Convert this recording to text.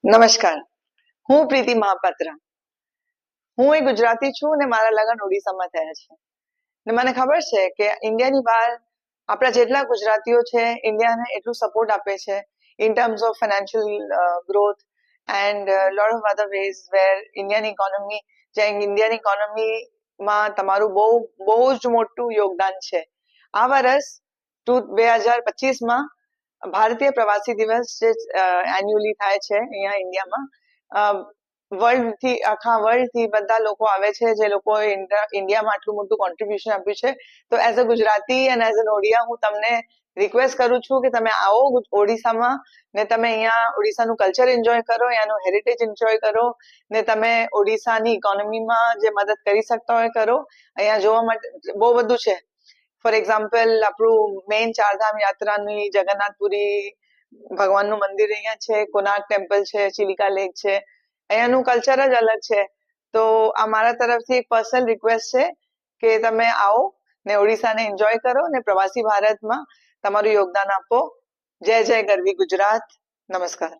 નમસ્કાર. હું પ્રીતિ મહાપાત્ર. હું એક ગુજરાતી છું અને મારા લગ્ન ઓડિશામાં થયા છે. ને મને ખબર છે કે ઇન્ડિયાની બહાર આપણા જેટલા ગુજરાતીઓ છે ઇન્ડિયાને એટલું સપોર્ટ આપે છે in terms of financial growth and lot of other ways where ઇન્ડિયાની ઇકોનોમીમાં તમારું બહુ જ મોટું યોગદાન છે. આ વર્ષ 2025માં ભારતીય પ્રવાસી દિવસ જે એન્યુઅલી થાય છે અહીંયા ઇન્ડિયામાં, આખા વર્લ્ડ થી બધા લોકો આવે છે જે લોકોએ ઇન્ડિયામાં આટલું મોટું કોન્ટ્રીબ્યુશન આપ્યું છે. તો એઝ અ ગુજરાતી અને એઝ અ ઓડિયા હું તમને રિક્વેસ્ટ કરું છું કે તમે આવો ઓડિશામાં ને તમે અહીંયા ઓડિશાનું કલ્ચર એન્જોય કરો, અહીંયાનું હેરિટેજ એન્જોય કરો ને તમે ઓડિશાની ઇકોનોમીમાં જે મદદ કરી શકતા હોય કરો. અહીંયા જોવા માટે બહુ બધું છે. ફોર એક્ઝામ્પલ આપણું મેઇન ચારધામ યાત્રાની જગન્નાથપુરી ભગવાનનું મંદિર અહીંયા છે, કોનાર્ક ટેમ્પલ છે, ચિલિકા લેક છે. અહીંયાનું કલ્ચર જ અલગ છે. તો આ મારા તરફથી એક પર્સનલ રિક્વેસ્ટ છે કે તમે આવો ને ઓડિશાને એન્જોય કરો ને પ્રવાસી ભારતમાં તમારું યોગદાન આપો. જય જય ગરવી ગુજરાત. નમસ્કાર.